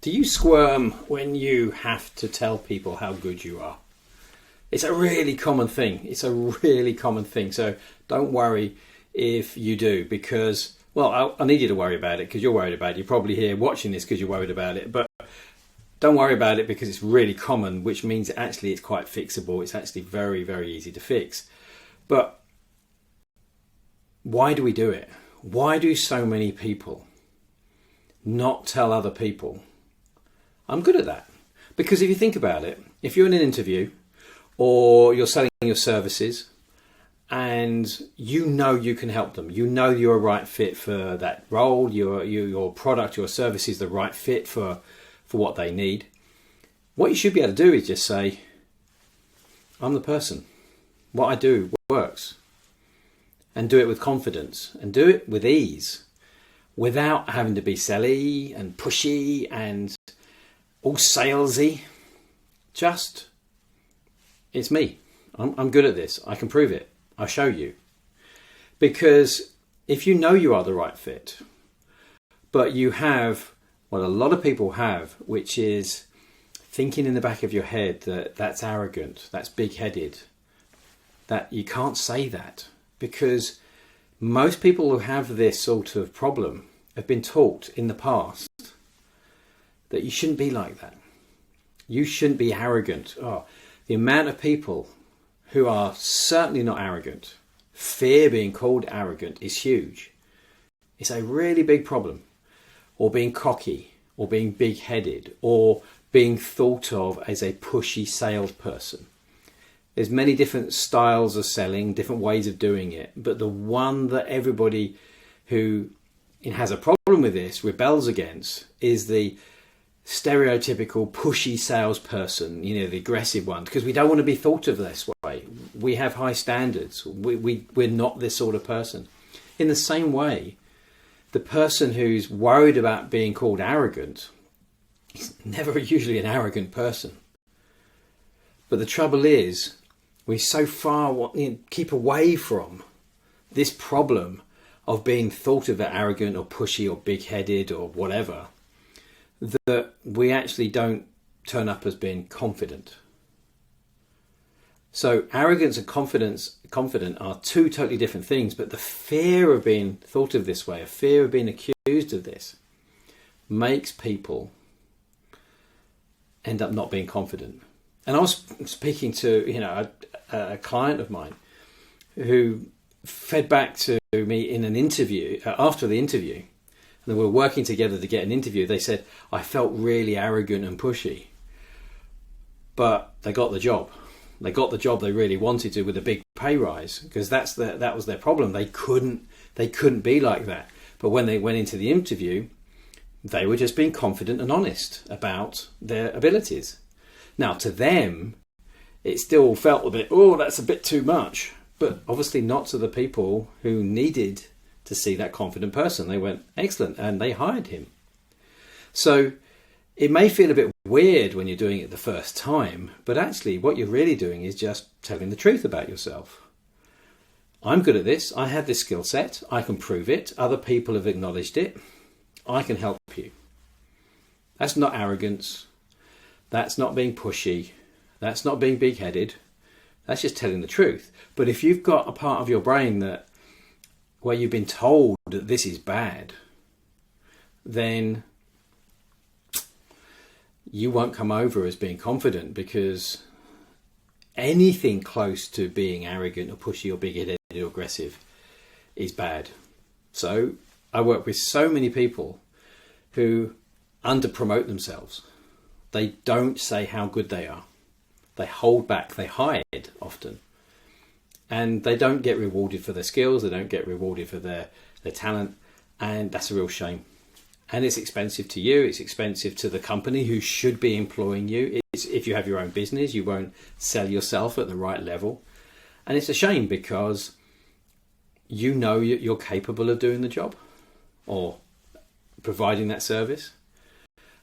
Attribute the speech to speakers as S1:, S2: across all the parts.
S1: Do you squirm when you have to tell people how good you are? It's a really common thing. So don't worry if you do, because, well, I need you to worry about it because you're worried about it. You're probably here watching this because you're worried about it. But don't worry about it because it's really common, which means actually it's quite fixable. It's actually very, very easy to fix. But why do we do it? Why do so many people not tell other people? I'm good at that. Because if you think about it, if you're in an interview or you're selling your services and you know you can help them, you know you're a right fit for that role, your product, your service is the right fit for what they need, what you should be able to do is just say, I'm the person. What I do works. And do it with confidence and do it with ease without having to be selly and pushy and all salesy. Just, it's me. I'm good at this. I can prove it. I'll show you. Because if you know you are the right fit, but you have what a lot of people have, which is thinking in the back of your head that that's arrogant, that's big-headed, that you can't say that. Because most people who have this sort of problem have been taught in the past that you shouldn't be like that. You shouldn't be arrogant. Oh, the amount of people who are certainly not arrogant, fear being called arrogant is huge. It's a really big problem. Or being cocky, or being big-headed, or being thought of as a pushy salesperson. There's many different styles of selling, different ways of doing it. But the one that everybody who has a problem with this rebels against is the stereotypical pushy salesperson, the aggressive one. Because we don't want to be thought of this way. We have high standards. We're not this sort of person. In the same way, the person who's worried about being called arrogant is never usually an arrogant person. But the trouble is, we so far keep away from this problem of being thought of as arrogant or pushy or big-headed or whatever, that we actually don't turn up as being confident. So arrogance and confident are two totally different things, but the fear of being thought of this way, a fear of being accused of this, makes people end up not being confident. And I was speaking to a client of mine who fed back to me in an interview, after the interview, and we were working together to get an interview. They said, I felt really arrogant and pushy, but they got the job. They got the job they really wanted to with a big pay rise, because that was their problem. They couldn't be like that. But when they went into the interview, they were just being confident and honest about their abilities. Now, to them, it still felt a bit, that's a bit too much. But obviously not to the people who needed to see that confident person. They went, excellent, and they hired him. So it may feel a bit weird when you're doing it the first time, but actually what you're really doing is just telling the truth about yourself. I'm good at this. I have this skill set. I can prove it. Other people have acknowledged it. I can help you. That's not arrogance. That's not being pushy. That's not being big-headed. That's just telling the truth. But if you've got a part of your brain where you've been told that this is bad, then you won't come over as being confident, because anything close to being arrogant or pushy or big-headed or aggressive is bad. So I work with so many people who under-promote themselves. They don't say how good they are. They hold back, they hide often. And they don't get rewarded for their skills, they don't get rewarded for their talent, and that's a real shame. And it's expensive to you, it's expensive to the company who should be employing you. If you have your own business, you won't sell yourself at the right level. And it's a shame, because you know you're capable of doing the job or providing that service.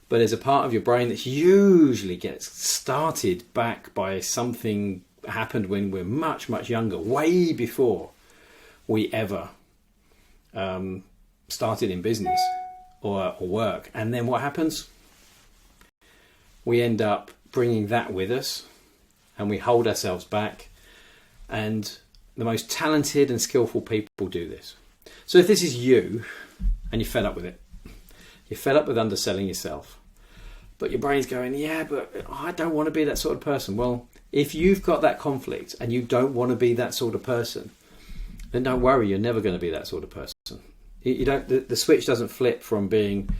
S1: But there's a part of your brain that usually gets started back by something happened when we're much, much younger, way before we ever started in business or work. And then what happens? we end up bringing that with us and we hold ourselves back. And the most talented and skillful people do this. So if this is you and you're fed up with it, you're fed up with underselling yourself, but your brain's going, yeah, but I don't want to be that sort of person. Well, if you've got that conflict and you don't want to be that sort of person, then don't worry, you're never going to be that sort of person. You don't. The switch doesn't flip from being,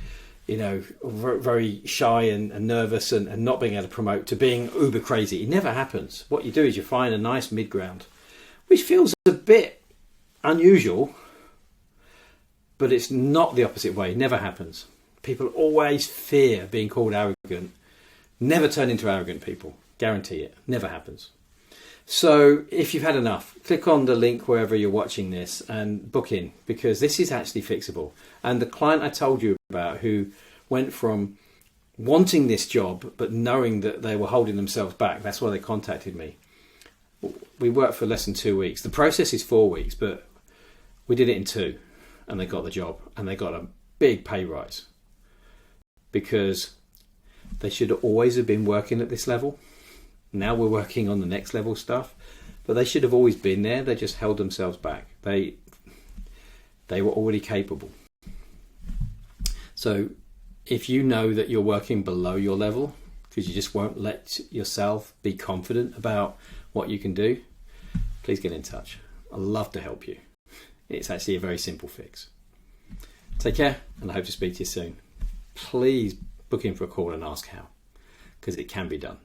S1: very shy and nervous and not being able to promote to being uber crazy. It never happens. What you do is you find a nice mid-ground, which feels a bit unusual, but it's not the opposite way. It never happens. People always fear being called arrogant. Never turn into arrogant people. Guarantee it. Never happens. So if you've had enough, click on the link wherever you're watching this and book in, because this is actually fixable. And the client I told you about, who went from wanting this job but knowing that they were holding themselves back, that's why they contacted me. We worked for less than 2 weeks. The process is 4 weeks, but we did it in 2, and they got the job and they got a big pay rise, because they should always have been working at this level. Now we're working on the next level stuff, but they should have always been there. They just held themselves back. They were already capable. So if you know that you're working below your level because you just won't let yourself be confident about what you can do, please get in touch. I'd love to help you. It's actually a very simple fix. Take care, and I hope to speak to you soon. Please book in for a call and ask how, because it can be done.